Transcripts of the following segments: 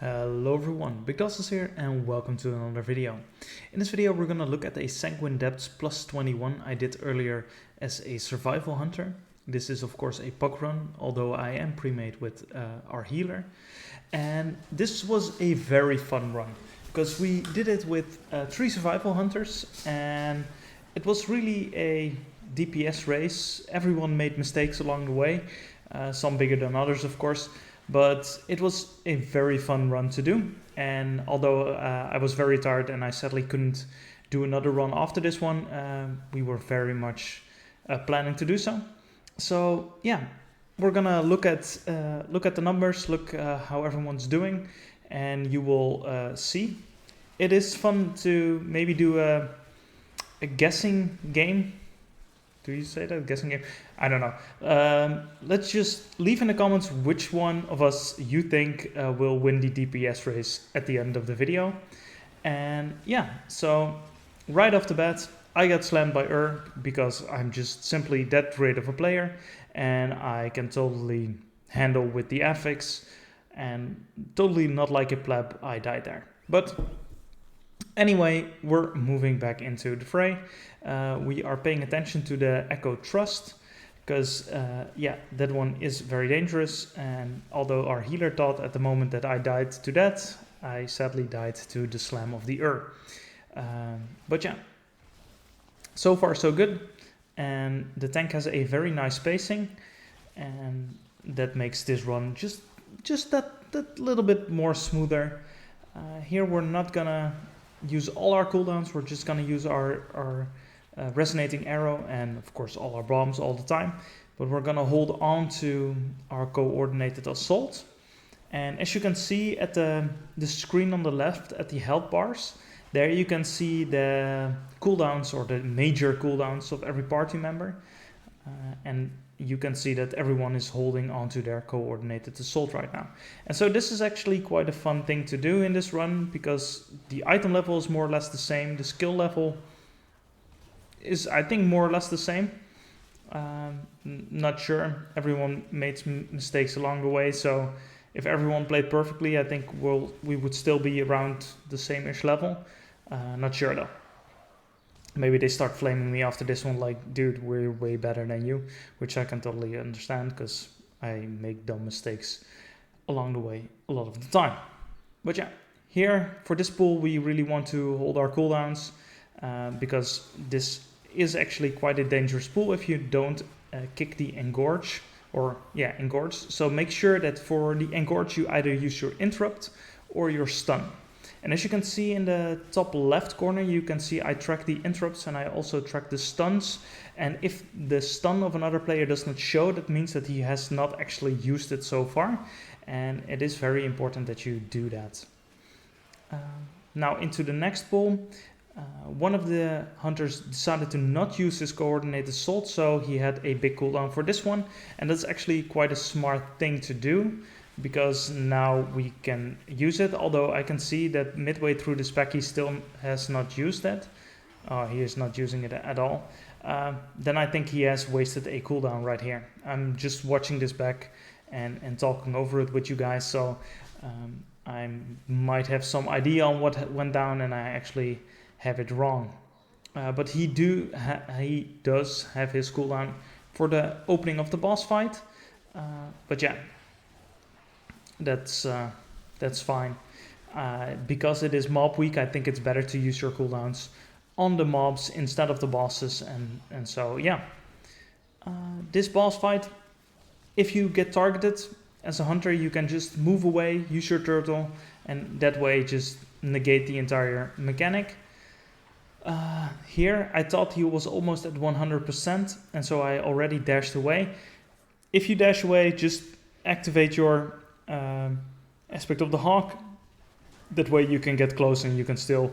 Hello everyone, Big Dosses here and welcome to another video. In this video we're gonna look at a Sanguine Depths plus 21 I did earlier as a survival hunter. This is of course a puck run, although I am pre-made with our healer. And this was a very fun run because we did it with 3 survival hunters and it was really a DPS race. Everyone made mistakes along the way, some bigger than others of course. But it was a very fun run to do, and although I was very tired and I sadly couldn't do another run after this one, we were very much planning to do so. So yeah, we're gonna look at the numbers, look how everyone's doing, and you will see. It is fun to maybe do a guessing game. Do you say that? Guessing game? I don't know. Let's just leave in the comments which one of us you think will win the DPS race at the end of the video. And yeah, so right off the bat, I got slammed by because I'm just simply that great of a player and I can totally handle with the affix and totally not like a pleb, I died there. But anyway, we're moving back into the fray. We are paying attention to the Echo Trust because, yeah, that one is very dangerous. And although our healer thought at the moment that I died to that, I sadly died to the slam of the But yeah, so far so good. And the tank has a very nice spacing, and that makes this run just that little bit more smoother. Here we're not gonna use all our cooldowns, we're just gonna use our resonating arrow and of course all our bombs all the time, but we're gonna hold on to our coordinated assault. And as you can see at the screen on the left at the health bars, there you can see the cooldowns or the major cooldowns of every party member, and you can see that everyone is holding onto their coordinated assault right now. And so this is actually quite a fun thing to do in this run because the item level is more or less the same. The skill level is, I think, more or less the same. Not sure. Everyone made mistakes along the way. So if everyone played perfectly, I think we would still be around the same-ish level. Not sure though. Maybe they start flaming me after this one like, dude, we're way better than you, which I can totally understand because I make dumb mistakes along the way a lot of the time. But yeah, here for this pool, we really want to hold our cooldowns because this is actually quite a dangerous pool if you don't kick the engorge, or yeah, engorge. So make sure that for the engorge, you either use your interrupt or your stun. And as you can see in the top left corner, you can see I track the interrupts and I also track the stuns. And if the stun of another player does not show, that means that he has not actually used it so far. And it is very important that you do that. Now into the next pool, one of the hunters decided to not use his coordinated assault, so he had a big cooldown for this one. And that's actually quite a smart thing to do, because now we can use it, although I can see that midway through this pack he still has not used that. He is not using it at all. Then I think he has wasted a cooldown right here. I'm just watching this back and talking over it with you guys, so I might have some idea on what went down and I actually have it wrong. But he does have his cooldown for the opening of the boss fight. But yeah, that's fine. Because it is mob week, I think it's better to use your cooldowns on the mobs instead of the bosses, and so yeah. This boss fight, if you get targeted as a hunter, you can just move away, use your turtle, and that way just negate the entire mechanic. Here I thought he was almost at 100%, and so I already dashed away. If you dash away, just activate your aspect of the hawk. That way you can get close and you can still,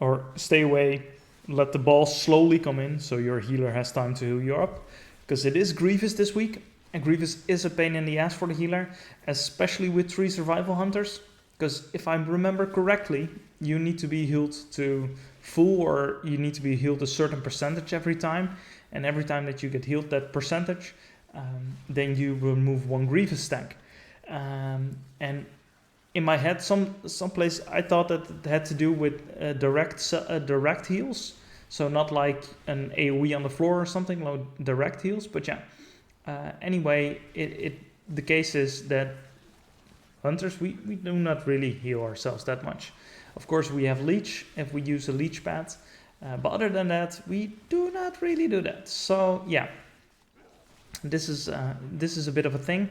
or stay away, let the balls slowly come in so your healer has time to heal you up, because it is Grievous this week, and Grievous is a pain in the ass for the healer, especially with 3 survival hunters, because if I remember correctly, you need to be healed to full, or you need to be healed a certain percentage every time, and every time that you get healed that percentage, then you remove 1 Grievous stack. And in my head, someplace I thought that it had to do with direct heals. So not like an AoE on the floor or something, like direct heals. But yeah, anyway, the case is that hunters, we do not really heal ourselves that much. Of course, we have leech if we use a leech pad. But other than that, we do not really do that. So yeah, this is a bit of a thing.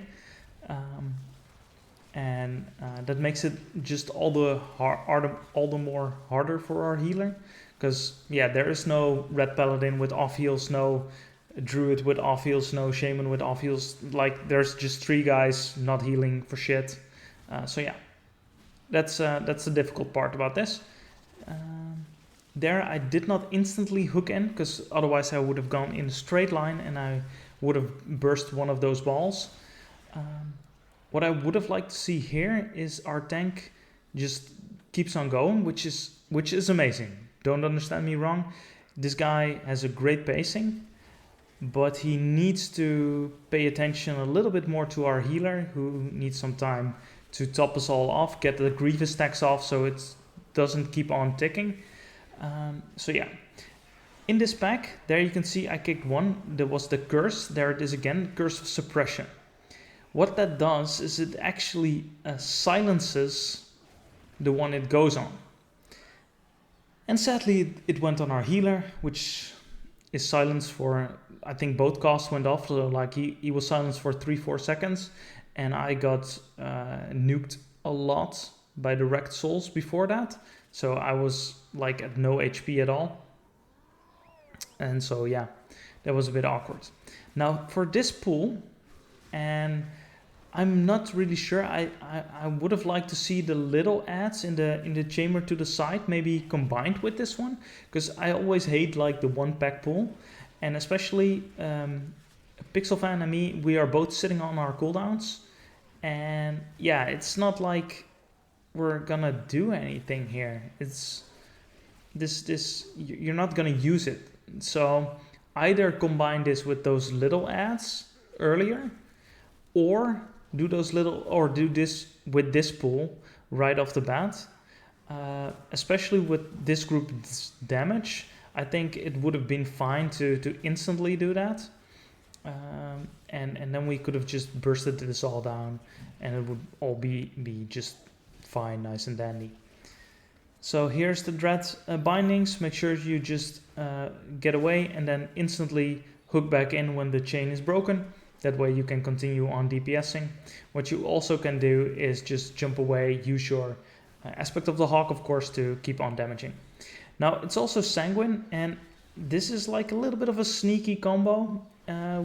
And that makes it just all the more harder for our healer, because yeah, there is no red paladin with off heals, no druid with off heals, no shaman with off heals. Like there's just 3 guys not healing for shit. So yeah, that's the difficult part about this. There I did not instantly hook in, because otherwise I would have gone in a straight line and I would have burst one of those balls. What I would have liked to see here is our tank just keeps on going, which is amazing. Don't understand me wrong. This guy has a great pacing, but he needs to pay attention a little bit more to our healer, who needs some time to top us all off, get the Grievous stacks off so it doesn't keep on ticking. So yeah, in this pack, there you can see I kicked one. There was the curse. There it is again, Curse of Suppression. What that does is it actually silences the one it goes on. And sadly, it went on our healer, which is silenced for, I think both casts went off. So like he was silenced for 3-4 seconds. And I got nuked a lot by the wrecked souls before that. So I was like at no HP at all. And so yeah, that was a bit awkward. Now for this pool, and I'm not really sure. I would have liked to see the little adds in the chamber to the side, maybe combined with this one, because I always hate like the 1-pack pool, and especially Pixelfan and me, we are both sitting on our cooldowns, and yeah, it's not like we're gonna do anything here. It's this you're not gonna use it. So either combine this with those little adds earlier, or do this with this pool right off the bat. Especially with this group's damage, I think it would have been fine to instantly do that. And then we could have just bursted this all down, and it would all be just fine, nice and dandy. So here's the dread bindings. Make sure you just get away and then instantly hook back in when the chain is broken. That way you can continue on DPSing. What you also can do is just jump away, use your aspect of the hawk, of course, to keep on damaging. Now it's also sanguine, and this is like a little bit of a sneaky combo,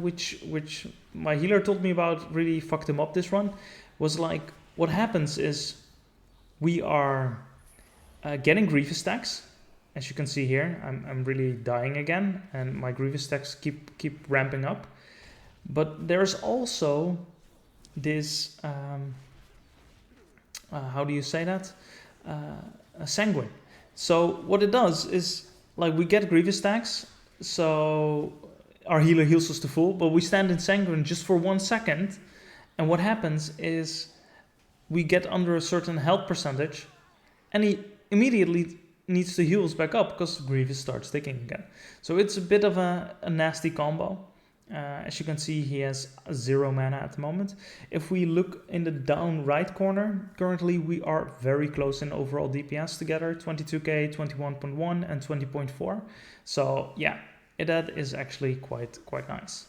which my healer told me about, really fucked him up this run. Was like, what happens is we are getting Grievous stacks. As you can see here, I'm really dying again, and my Grievous stacks keep ramping up. But there's also this, how do you say that? A sanguine. So what it does is, like, we get Grievous stacks, so our healer heals us to full, but we stand in sanguine just for 1 second, and what happens is we get under a certain health percentage, and he immediately needs to heal us back up because Grievous starts ticking again. So it's a bit of a nasty combo. As you can see, he has 0 mana at the moment. If we look in the down right corner, currently we are very close in overall DPS together, 22k, 21.1 and 20.4. So yeah, that is actually quite nice.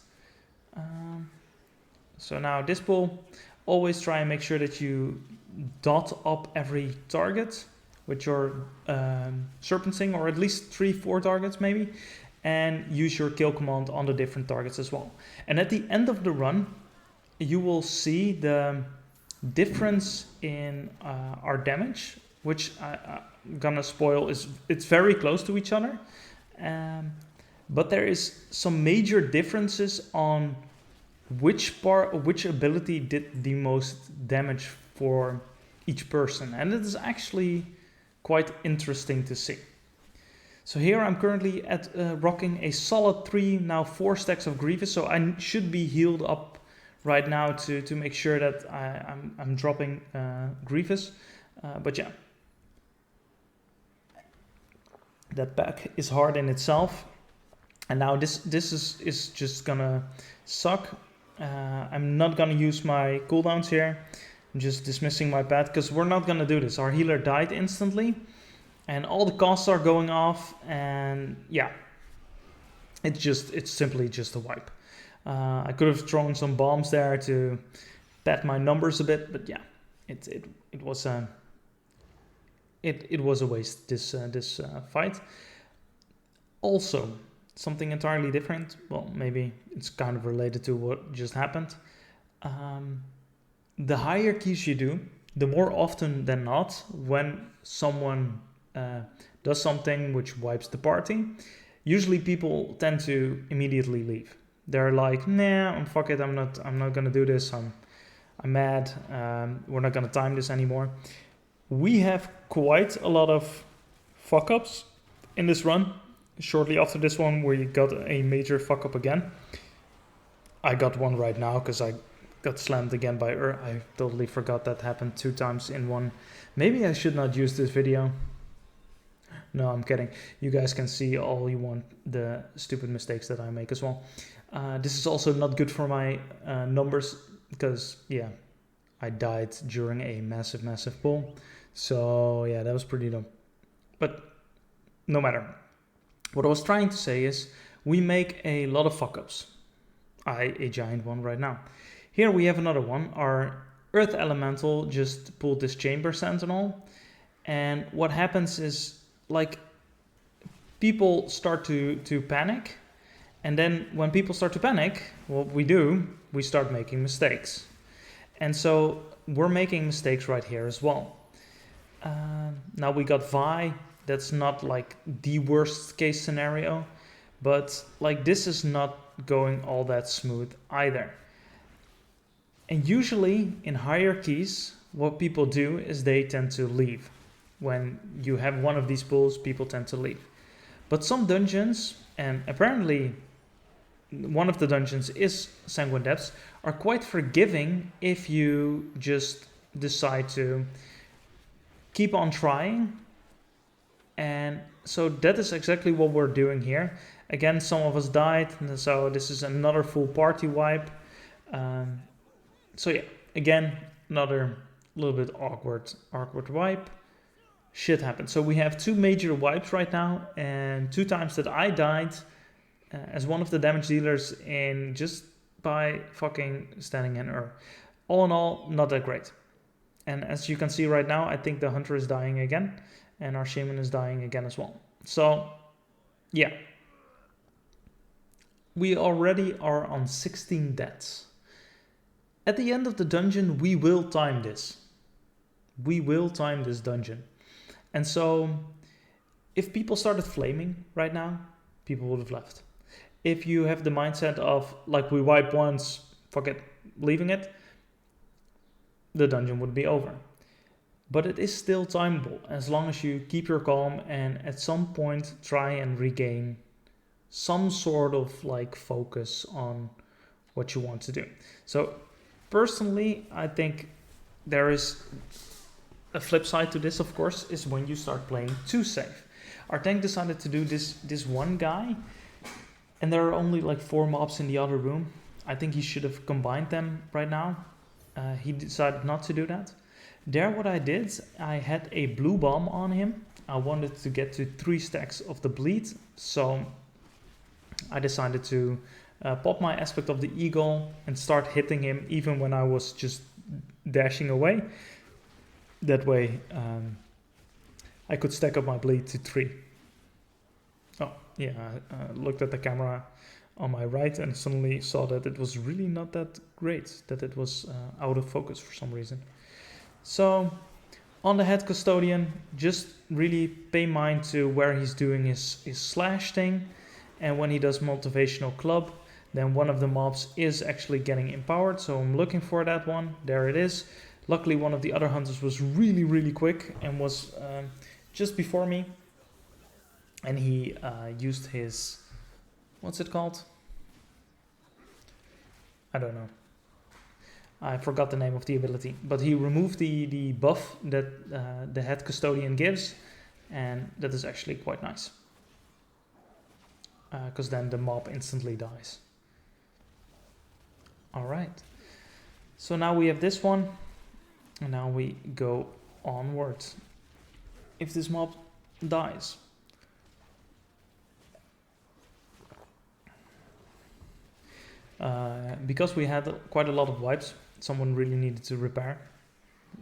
So now this pool, always try and make sure that you dot up every target with your serpenting, or at least 3-4 targets maybe, and use your kill command on the different targets as well. And at the end of the run, you will see the difference in our damage, which I'm gonna spoil, it's very close to each other. But there is some major differences on which ability did the most damage for each person. And it is actually quite interesting to see. So here I'm currently at rocking a solid 3, now 4 stacks of Grievous, so I should be healed up right now to make sure that I'm dropping Grievous. But yeah, that pack is hard in itself. And now this is just gonna suck. I'm not gonna use my cooldowns here. I'm just dismissing my pet because we're not gonna do this. Our healer died instantly and all the costs are going off, and yeah, it's simply just a wipe. I could have thrown some bombs there to pad my numbers a bit, but yeah, it was a waste, this fight. Also, something entirely different. Well, maybe it's kind of related to what just happened. The higher keys you do, the more often than not, when someone does something which wipes the party, usually people tend to immediately leave. They're like, nah, fuck it, I'm not gonna do this. I'm mad. We're not gonna time this anymore. We have quite a lot of fuck ups in this run. Shortly after this one, we got a major fuck up again. I got one right now because I got slammed again by I totally forgot that happened 2 times in one. Maybe I should not use this video. No, I'm kidding. You guys can see all you want, the stupid mistakes that I make as well. This is also not good for my numbers because, yeah, I died during a massive pull. So, yeah, that was pretty dumb. But no matter. What I was trying to say is we make a lot of fuck-ups. A giant one right now. Here we have another one. Our Earth Elemental just pulled this Chamber Sentinel. And what happens is, like, people start to panic. And then when people start to panic, what we do, we start making mistakes. And so we're making mistakes right here as well. Now we got Vi. That's not like the worst case scenario. But like this is not going all that smooth either. And usually in hierarchies, what people do is they tend to leave. When you have one of these pulls, people tend to leave. But some dungeons, and apparently one of the dungeons is Sanguine Depths, are quite forgiving if you just decide to keep on trying. And so that is exactly what we're doing here. Again, some of us died, so this is another full party wipe. So yeah, again, another little bit awkward wipe. Shit happened. So we have 2 major wipes right now, and 2 times that I died as one of the damage dealers in just by fucking standing in Ur. All in all, not that great. And as you can see right now, I think the Hunter is dying again, and our Shaman is dying again as well. So, yeah. We already are on 16 deaths. At the end of the dungeon, we will time this. We will time this dungeon. And so, if people started flaming right now, people would have left. If you have the mindset of, like, we wipe once, fuck it, leaving it, the dungeon would be over. But it is still timeable, as long as you keep your calm and at some point try and regain some sort of, like, focus on what you want to do. So, personally, I think there is a flip side to this, of course, is when you start playing too safe. Our tank decided to do this one guy, and there are only like 4 mobs in the other room. I think he should have combined them right now. He decided not to do that. There, what I did, I had a blue bomb on him. I wanted to get to 3 stacks of the bleed, so I decided to pop my aspect of the eagle and start hitting him even when I was just dashing away. That way I could stack up my bleed to 3. Oh, yeah, I looked at the camera on my right and suddenly saw that it was really not that great, that it was out of focus for some reason. So, on the head custodian, just really pay mind to where he's doing his slash thing, and when he does motivational club, then one of the mobs is actually getting empowered, so I'm looking for that one. There it is. Luckily, one of the other hunters was really quick and was just before me, and he used his, what's it called? I don't know. I forgot the name of the ability, but he removed the buff that the head custodian gives, and that is actually quite nice. Because then the mob instantly dies. Alright, so now we have this one, and now we go onward. If this mob dies, because we had quite a lot of wipes, someone really needed to repair.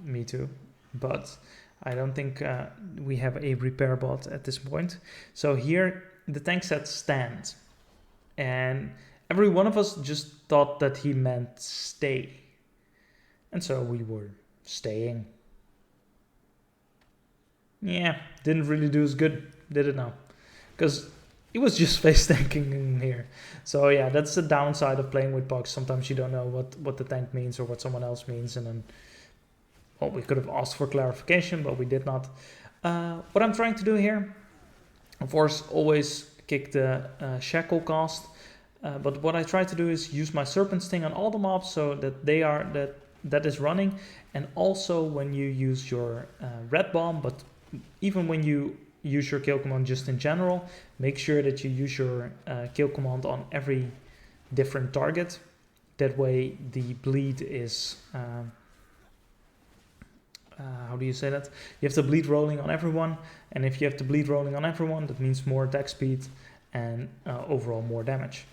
Me too, but I don't think we have a repair bot at this point. So here the tank said stand, and every one of us just thought that he meant stay, and so we were staying. Yeah, didn't really do as good, did it now? Because it was just face tanking in here. So yeah, that's the downside of playing with bugs. Sometimes you don't know what the tank means or what someone else means, and then, well, we could have asked for clarification, but we did not. What I'm trying to do here, of course, always kick the shackle cast, but what I try to do is use my serpent sting on all the mobs so that that is running, and also when you use your red bomb, but even when you use your kill command just in general, make sure that you use your kill command on every different target. That way the bleed is, how do you say that? You have the bleed rolling on everyone, and if you have the bleed rolling on everyone, that means more attack speed and overall more damage.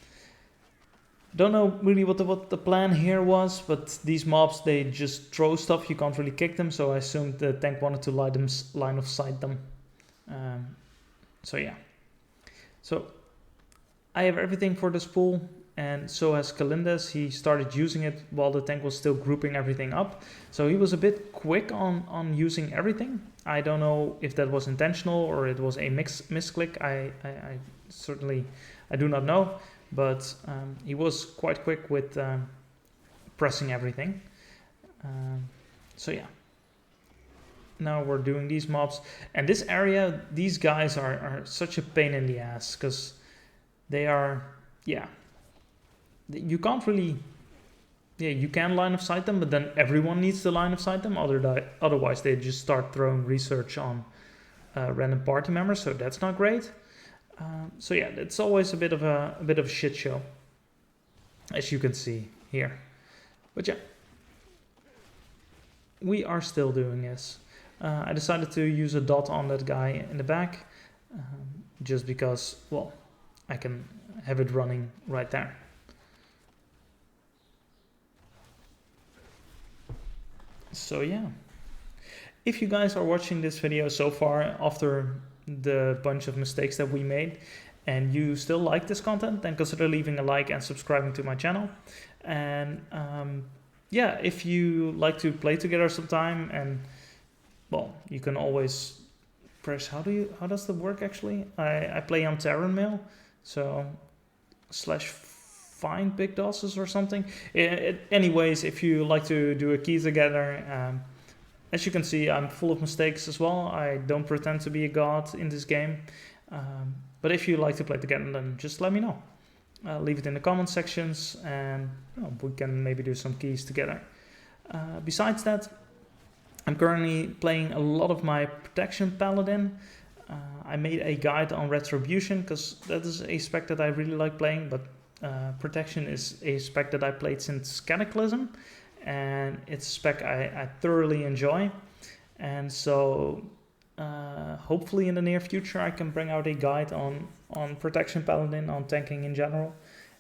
Don't know really what the plan here was, but these mobs, they just throw stuff, you can't really kick them, so I assumed the tank wanted to line of sight them. So yeah, so I have everything for this pool, and so has Kalindes. He started using it while the tank was still grouping everything up, so he was a bit quick on using everything. I don't know if that was intentional or it was a misclick. I certainly, I do not know, but he was quite quick with pressing everything. So yeah. Now we're doing these mobs, and this area, these guys are such a pain in the ass, because they are, yeah, you can't really, yeah, you can line of sight them, but then everyone needs to line of sight them, otherwise they just start throwing research on random party members, so that's not great. So yeah, it's always a bit of a shit show, as you can see here. But yeah, we are still doing this. I decided to use a dot on that guy in the back, just because, well, I can have it running right there. So yeah, if you guys are watching this video so far after the bunch of mistakes that we made, and you still like this content, then consider leaving a like and subscribing to my channel. And yeah, if you like to play together sometime, and well, you can always press, how does that work actually? I play on Terran Mail, so /find big dosses or something. Anyways, if you like to do a key together, as you can see, I'm full of mistakes as well. I don't pretend to be a god in this game. But if you like to play together, then just let me know. Leave it in the comment sections, and we can maybe do some keys together. Besides that, I'm currently playing a lot of my Protection Paladin. I made a guide on Retribution, because that is a spec that I really like playing, but Protection is a spec that I played since Cataclysm, and it's a spec I thoroughly enjoy. And so hopefully in the near future I can bring out a guide on Protection Paladin, on tanking in general,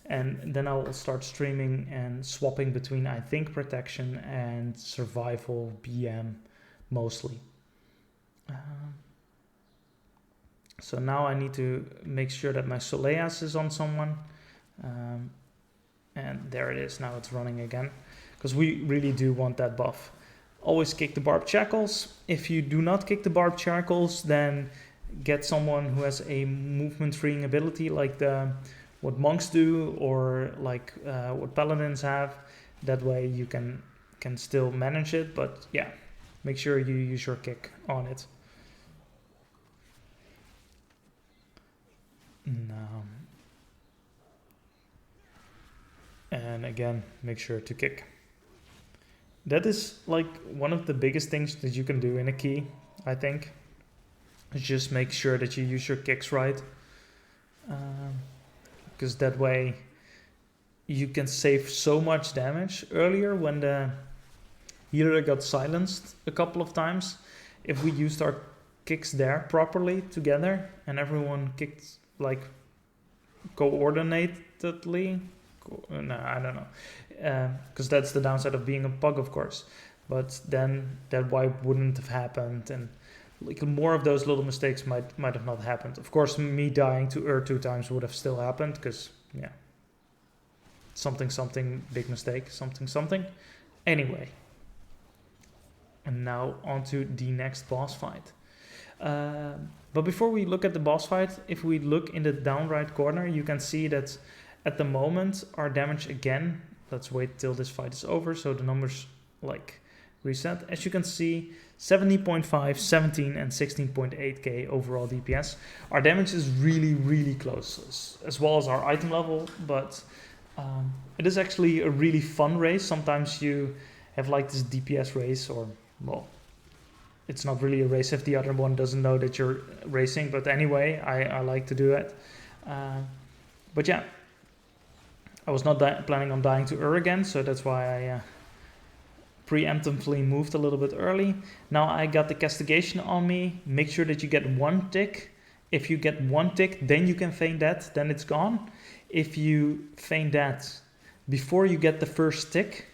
and then I will start streaming and swapping between, I think, Protection and Survival BM mostly. So now I need to make sure that my Soleas is on someone, and there it is, now it's running again, because we really do want that buff. Always kick the barbed shackles. If you do not kick the barbed shackles, then get someone who has a movement freeing ability, like what monks do, or like what paladins have. That way you can still manage it, but yeah, make sure you use your kick on it. Now, and again, make sure to kick. that is like one of the biggest things that you can do in a key, I think. Is just make sure that you use your kicks right. Because that way you can save so much damage. Earlier when the healer got silenced a couple of times, if we used our kicks there properly together and everyone kicked like coordinatedly, no, I don't know, because that's the downside of being a pug, of course, but then that wipe wouldn't have happened, and like more of those little mistakes might have not happened. Of course, me dying to 2 times would have still happened, because yeah, something big mistake, something. Anyway, and now on to the next boss fight. But before we look at the boss fight, if we look in the down right corner, you can see that at the moment our damage again, let's wait till this fight is over so the numbers like reset. As you can see, 70.5, 17 and 16.8k overall DPS. Our damage is really close, as well as our item level, but it is actually a really fun race. Sometimes you have like this DPS race, or well, it's not really a race if the other one doesn't know that you're racing, but anyway, I like to do it. But yeah, I was not planning on dying to again, so that's why I preemptively moved a little bit early. Now I got the castigation on me. Make sure that you get 1 tick. If you get 1 tick, then you can feign that, then it's gone. If you feign that before you get the first tick,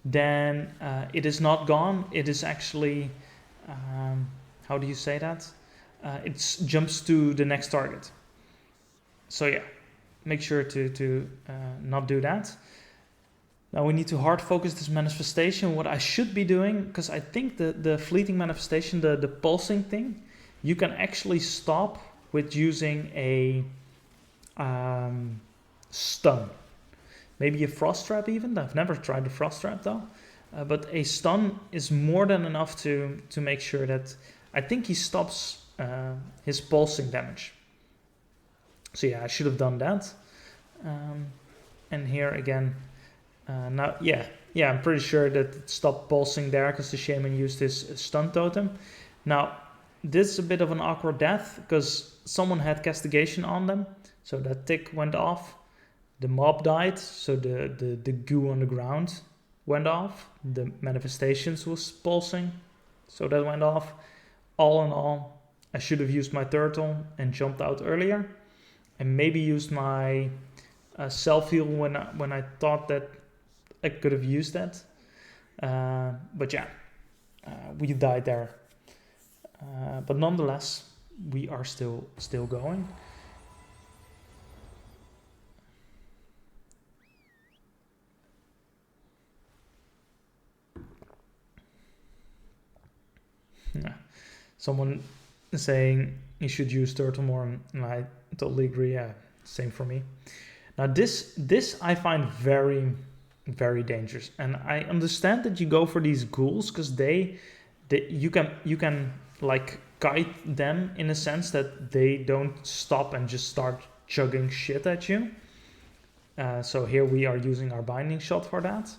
then it is not gone. It is actually, how do you say that? It jumps to the next target. So yeah, make sure to not do that. Now we need to hard focus this manifestation. What I should be doing, because I think the fleeting manifestation, the pulsing thing, you can actually stop with using a stun. Maybe a frost trap even. I've never tried the frost trap though. But a stun is more than enough to make sure that, I think he stops his pulsing damage. So yeah, I should have done that. And here again, now yeah, I'm pretty sure that it stopped pulsing there because the shaman used his stun totem. Now this is a bit of an awkward death because someone had castigation on them, so that tick went off. The mob died, so the goo on the ground went off. The manifestations was pulsing, so that went off. All in all, I should have used my turtle and jumped out earlier, and maybe used my self-heal when I thought that I could have used that. But yeah, we died there. But nonetheless, we are still going. Yeah. Someone saying you should use turtle more, and I totally agree. Yeah, same for me. Now this I find very dangerous, and I understand that you go for these ghouls because you can like guide them in a sense that they don't stop and just start chugging shit at you. So here we are using our binding shot for that.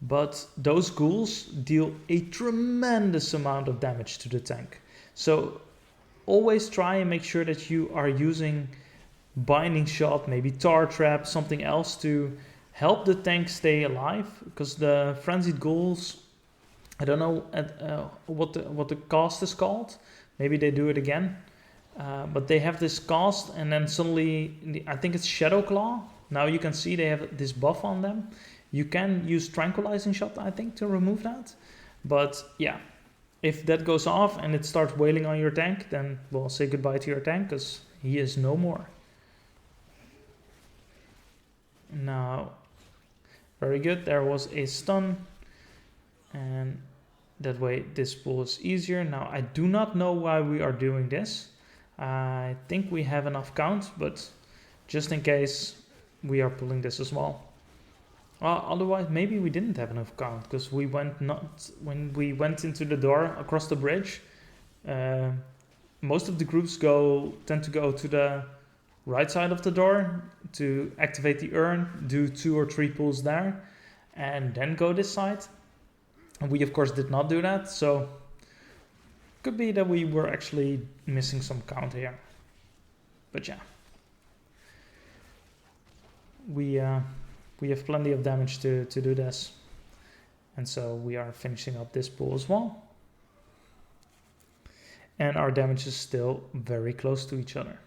But those ghouls deal a tremendous amount of damage to the tank. So always try and make sure that you are using binding shot, maybe tar trap, something else to help the tank stay alive. Because the frenzied ghouls, I don't know what the cast is called. Maybe they do it again. But they have this cast, and then suddenly, I think it's Shadow Claw. Now you can see they have this buff on them. You can use tranquilizing shot, I think, to remove that. But yeah, if that goes off and it starts wailing on your tank, then well, say goodbye to your tank, because he is no more. Now, very good. There was a stun, and that way this pull is easier. Now I do not know why we are doing this. I think we have enough count, but just in case, we are pulling this as well. Otherwise, maybe we didn't have enough count because when we went into the door across the bridge. Most of the groups tend to go to the right side of the door to activate the urn, do 2 or 3 pulls there, and then go this side. And we of course did not do that, so could be that we were actually missing some count here. But yeah, we have plenty of damage to do this, and so we are finishing up this pool as well. And our damage is still very close to each other.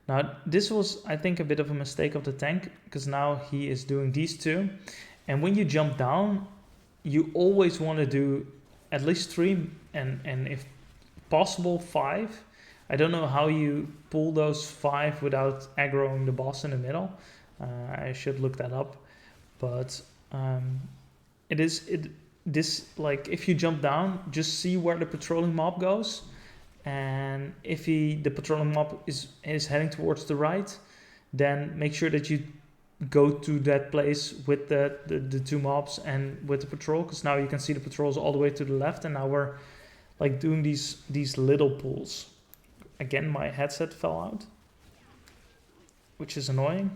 Now this was, I think, a bit of a mistake of the tank, because now he is doing these two, and when you jump down, you always want to do at least 3 and if possible 5. I don't know how you pull those 5 without aggroing the boss in the middle. I should look that up, but this, like, if you jump down, just see where the patrolling mob goes, and if the patrolling mob is heading towards the right, then make sure that you go to that place with the 2 mobs and with the patrol, because now you can see the patrols all the way to the left, and now we're like doing these little pulls. Again, my headset fell out, which is annoying.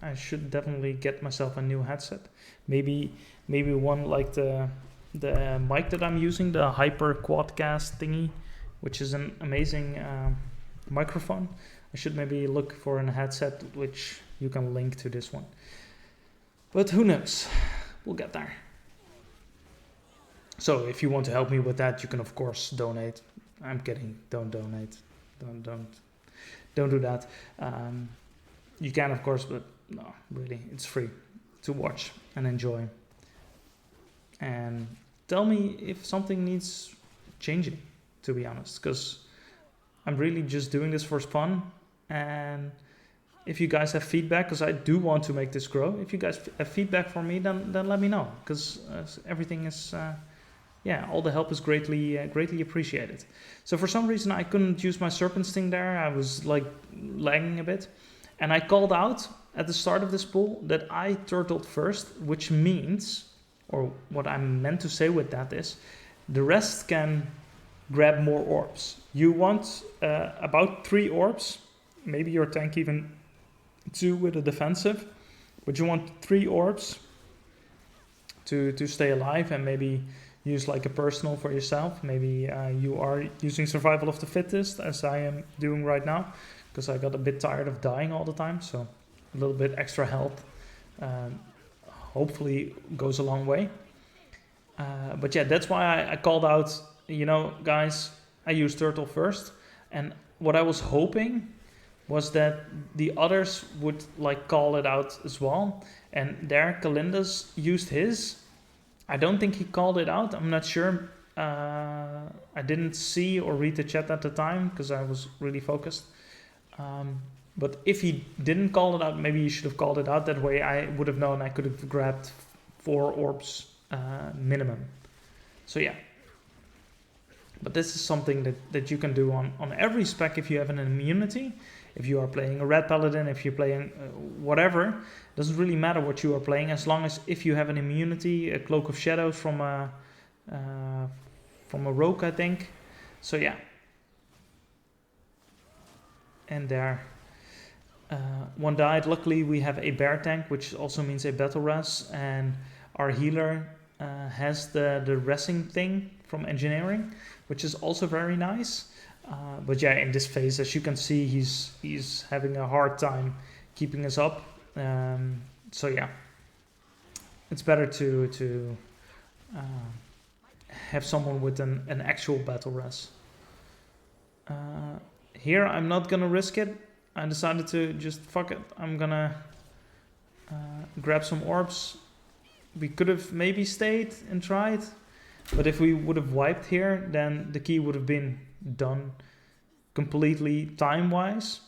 I should definitely get myself a new headset. Maybe one like the mic that I'm using, the Hyper Quadcast thingy, which is an amazing microphone. I should maybe look for a headset which you can link to this one. But who knows? We'll get there. So if you want to help me with that, you can of course donate. I'm kidding. Don't donate. Don't do that. You can of course, but no, really, it's free to watch and enjoy. And tell me if something needs changing, to be honest, because I'm really just doing this for fun. And if you guys have feedback, because I do want to make this grow, if you guys have feedback for me, then let me know, because everything is, all the help is greatly appreciated. So for some reason I couldn't use my serpent sting there. I was like lagging a bit, and I called out at the start of this pool that I turtled first, which means, or what I'm meant to say with that is, the rest can grab more orbs. You want about 3 orbs, maybe your tank even 2 with a defensive, but you want 3 orbs to stay alive, and maybe use like a personal for yourself. Maybe you are using survival of the fittest, as I am doing right now, because I got a bit tired of dying all the time, so a little bit extra health hopefully goes a long way. But yeah, that's why I called out, you know, guys, I used turtle first, and what I was hoping was that the others would like call it out as well. And there Kalindas used his. I don't think he called it out. I'm not sure. I didn't see or read the chat at the time because I was really focused. But if he didn't call it out, maybe he should have called it out. That way I would have known I could have grabbed 4 orbs minimum. So yeah. But this is something that you can do on every spec if you have an immunity. If you are playing a red paladin, if you're playing whatever, doesn't really matter what you are playing, as long as if you have an immunity, a cloak of shadows from a rogue, I think. So yeah. And there, one died. Luckily, we have a bear tank, which also means a battle res, and our healer has the resing thing from engineering, which is also very nice. But yeah, in this phase, as you can see, he's having a hard time keeping us up. So yeah, it's better to have someone with an actual battle res. Here, I'm not gonna risk it. I decided to just fuck it. I'm gonna grab some orbs. We could have maybe stayed and tried, but if we would have wiped here, then the key would have been done completely time-wise.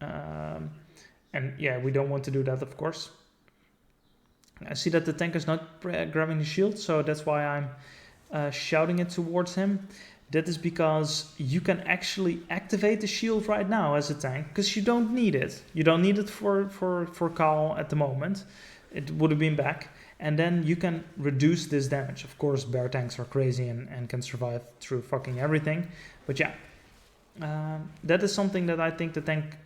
And yeah, we don't want to do that, of course. I see that the tank is not grabbing the shield, so that's why I'm shouting it towards him. That is because you can actually activate the shield right now as a tank, because you don't need it. You don't need it for Khal at the moment. It would have been back. And then you can reduce this damage. Of course, bear tanks are crazy and can survive through fucking everything. But yeah, that is something that I think the tank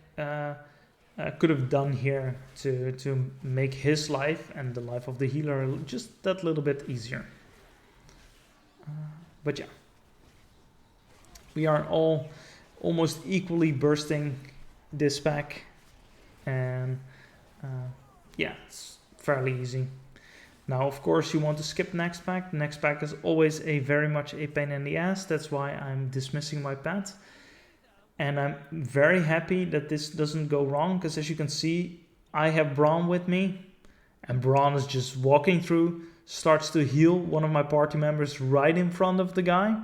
could have done here to make his life and the life of the healer just that little bit easier. But yeah, we are all almost equally bursting this pack, and yeah, it's fairly easy. Now, of course, you want to skip next pack. Next pack is always very much a pain in the ass. That's why I'm dismissing my pet. And I'm very happy that this doesn't go wrong, because as you can see, I have Braun with me, and Braun is just walking through, starts to heal one of my party members right in front of the guy.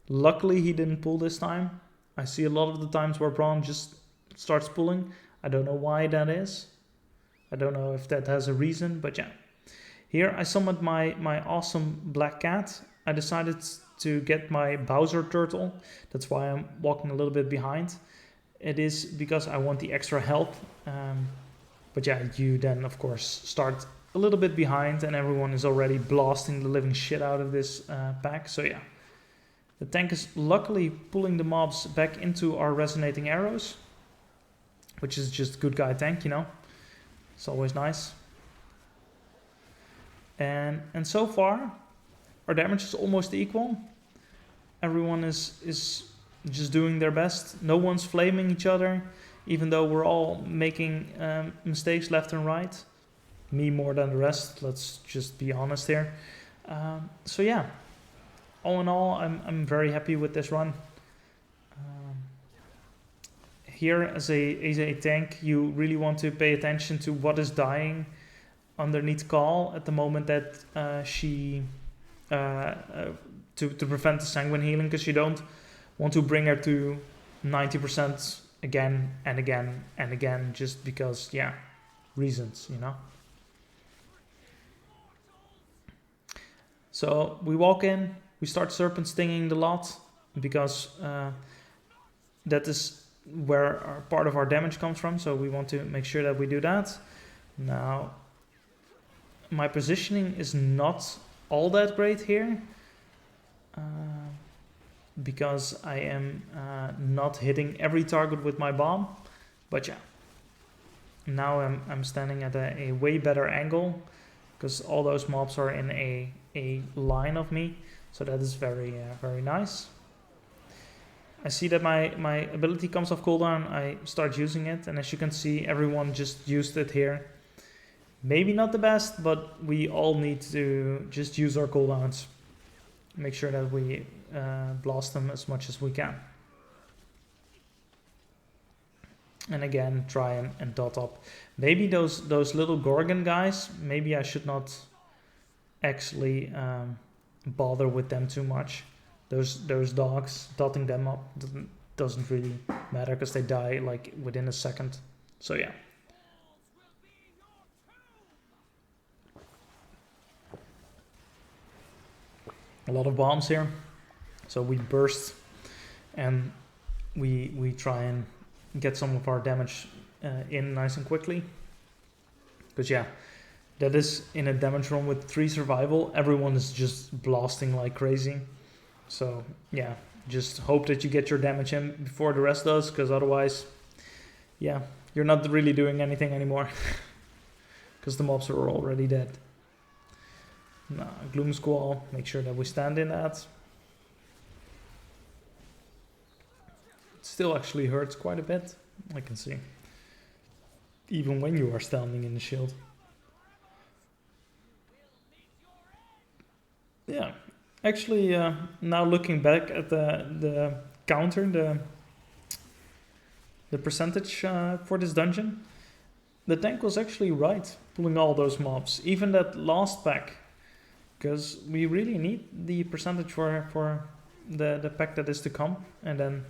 Luckily, he didn't pull this time. I see a lot of the times where Braun just starts pulling. I don't know why that is. I don't know if that has a reason, but yeah. Here I summoned my awesome black cat. I decided to get my Bowser turtle. That's why I'm walking a little bit behind. It is because I want the extra help. But yeah, you then of course start a little bit behind, and everyone is already blasting the living shit out of this pack. So yeah, the tank is luckily pulling the mobs back into our resonating arrows, which is just good guy tank, you know. It's always nice. And so far, our damage is almost equal. Everyone is just doing their best. No one's flaming each other, even though we're all making mistakes left and right. Me more than the rest, let's just be honest here. So yeah, all in all, I'm very happy with this run. Here, as a tank, you really want to pay attention to what is dying underneath Call at the moment that to prevent the sanguine healing, because you don't want to bring her to 90% again and again and again, just because, yeah, reasons, you know. So we walk in, we start serpent stinging the lot, because that is where part of our damage comes from, so we want to make sure that we do that. Now, my positioning is not all that great here, because I am not hitting every target with my bomb. But yeah, now I'm standing at a way better angle, because all those mobs are in a line of me, so that is very very nice. I see that my ability comes off cooldown. I start using it, and as you can see, everyone just used it here. Maybe not the best, but we all need to just use our cooldowns. Make sure that we blast them as much as we can. And again, try and dot up. Maybe those little Gorgon guys, maybe I should not actually bother with them too much. Those dogs, dotting them up doesn't really matter, because they die like within a second. So yeah. A lot of bombs here, so we burst and we try and get some of our damage in nice and quickly, because yeah, that is in a damage run with 3 survival. Everyone is just blasting like crazy, so yeah, just hope that you get your damage in before the rest does, because otherwise, yeah, you're not really doing anything anymore, because the mobs are already dead. Now, Gloom Squall, make sure that we stand in that. It still actually hurts quite a bit, I can see, even when you are standing in the shield. Yeah, actually, now looking back at the counter, the percentage for this dungeon, the tank was actually right, pulling all those mobs, even that last pack. Because we really need the percentage for the pack that is to come, and then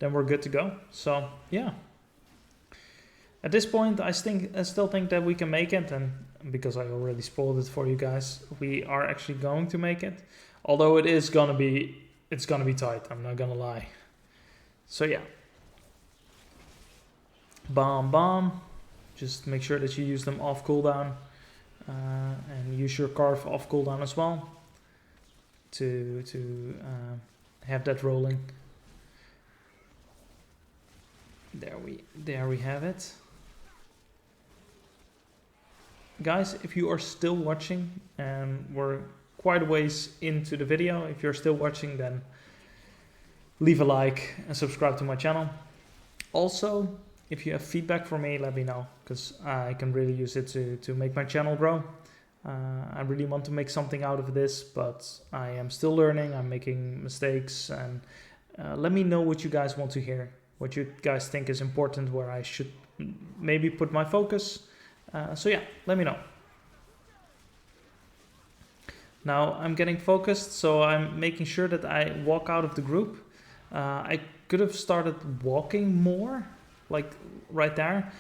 we're good to go. So yeah, at this point I still think that we can make it, and because I already spoiled it for you guys, we are actually going to make it. Although it's gonna be tight, I'm not gonna lie. So yeah, bomb. Just make sure that you use them off cooldown. And use your carve off cooldown as well to have that rolling. There we have it. guys, if you are still watching, and we're quite a ways into the video, if you're still watching, then leave a like and subscribe to my channel. Also, if you have feedback for me, let me know, because I can really use it to make my channel grow. I really want to make something out of this, but I am still learning, I'm making mistakes, and let me know what you guys want to hear, what you guys think is important, where I should maybe put my focus. So yeah, let me know. Now I'm getting focused, so I'm making sure that I walk out of the group. I could have started walking more, like right there,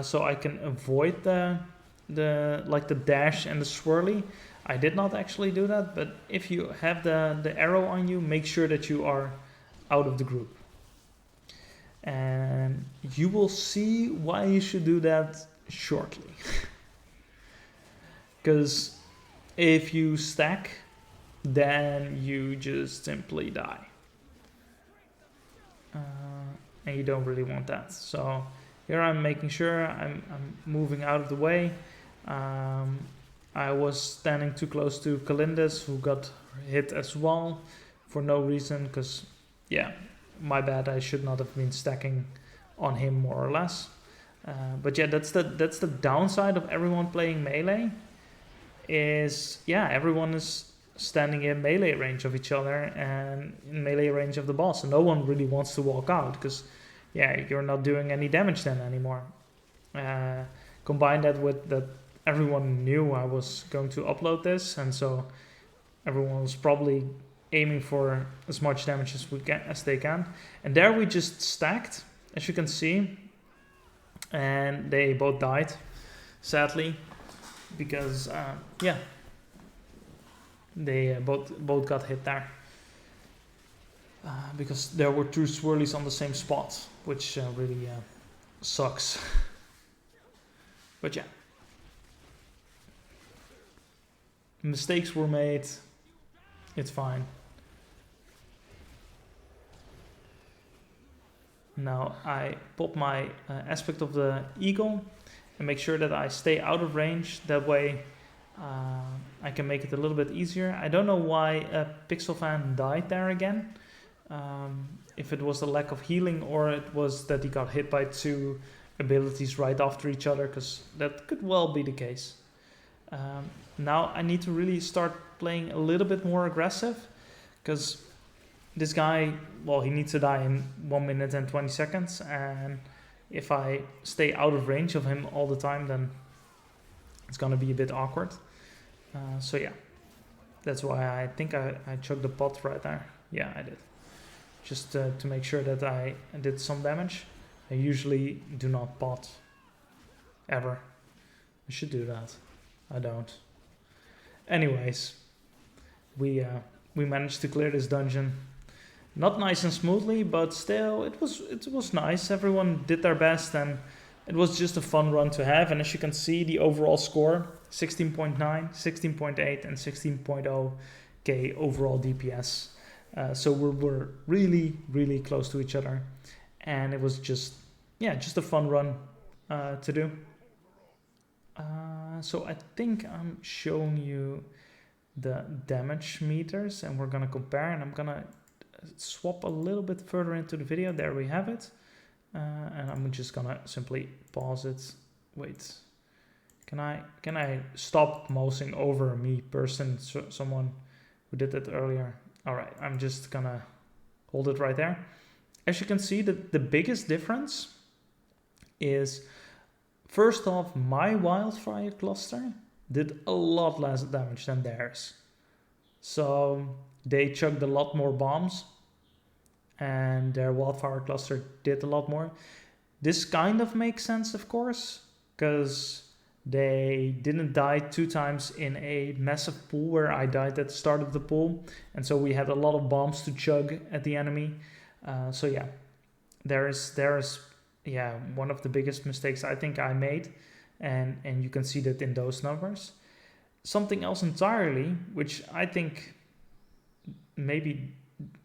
so I can avoid the dash and the swirly. I did not actually do that, but if you have the arrow on you, make sure that you are out of the group. And you will see why you should do that shortly. Because if you stack, then you just simply die. And you don't really want that. So here I'm making sure I'm moving out of the way. I was standing too close to Kalindas, who got hit as well for no reason, because yeah, my bad, I should not have been stacking on him, more or less. But yeah, that's the downside of everyone playing melee, is yeah, everyone is standing in melee range of each other and in melee range of the boss, and no one really wants to walk out, because yeah, you're not doing any damage then anymore. Combine that with that everyone knew I was going to upload this, and so everyone was probably aiming for as much damage as they can. And there we just stacked, as you can see, and they both died, sadly, because yeah, they both got hit there, because there were two swirlies on the same spot, which really sucks. But yeah, mistakes were made, it's fine. Now I pop my aspect of the eagle and make sure that I stay out of range. That way I can make it a little bit easier. I don't know why Pixel Fan died there again. If it was the lack of healing, or it was that he got hit by two abilities right after each other, because that could well be the case. Now I need to really start playing a little bit more aggressive, because this guy, well, he needs to die in 1 minute and 20 seconds, and if I stay out of range of him all the time, then it's gonna be a bit awkward. So yeah, that's why I think I chugged the pot right there. Yeah, I did. Just to make sure that I did some damage. I usually do not pot, ever. I should do that. I don't. Anyways, we managed to clear this dungeon. Not nice and smoothly, but still, it was nice. Everyone did their best, and it was just a fun run to have. And as you can see, the overall score, 16.9, 16.8, and 16.0k overall DPS. So we're really, really close to each other. And it was just a fun run to do. So I think I'm showing you the damage meters, and we're gonna compare, and I'm gonna swap a little bit further into the video. There we have it. And I'm just gonna simply pause it. Wait, can I stop mousing over me person, someone who did that earlier? All right, I'm just gonna hold it right there. As you can see, the biggest difference is, first off, my wildfire cluster did a lot less damage than theirs. So they chugged a lot more bombs, and their wildfire cluster did a lot more. This kind of makes sense, of course, because they didn't die 2 times in a massive pool where I died at the start of the pool, and so we had a lot of bombs to chug at the enemy. So yeah, there's one of the biggest mistakes I think I made, and you can see that in those numbers. Something else entirely, which I think maybe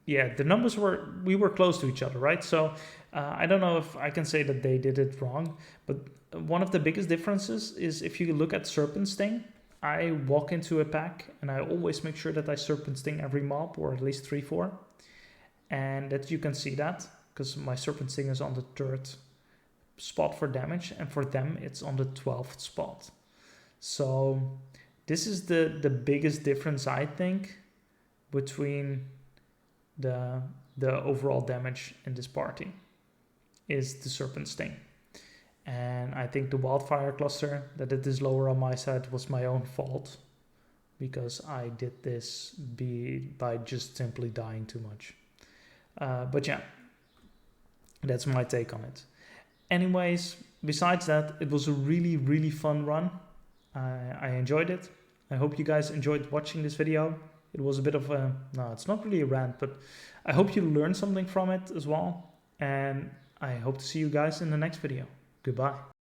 yeah, the numbers we were close to each other, right? So I don't know if I can say that they did it wrong, but one of the biggest differences is if you look at Serpent Sting, I walk into a pack and I always make sure that I Serpent Sting every mob, or at least 3-4. And that you can see that, because my Serpent Sting is on the 3rd spot for damage, and for them it's on the 12th spot. So this is the biggest difference, I think, between the overall damage in this party is the Serpent Sting. And I think the Wildfire cluster, that it is lower on my side, was my own fault, because I did this by just simply dying too much. But yeah, that's my take on it. Anyways, besides that, it was a really, really fun run. I enjoyed it. I hope you guys enjoyed watching this video. It was a bit of a, no, it's not really a rant, but I hope you learned something from it as well. And I hope to see you guys in the next video. Goodbye.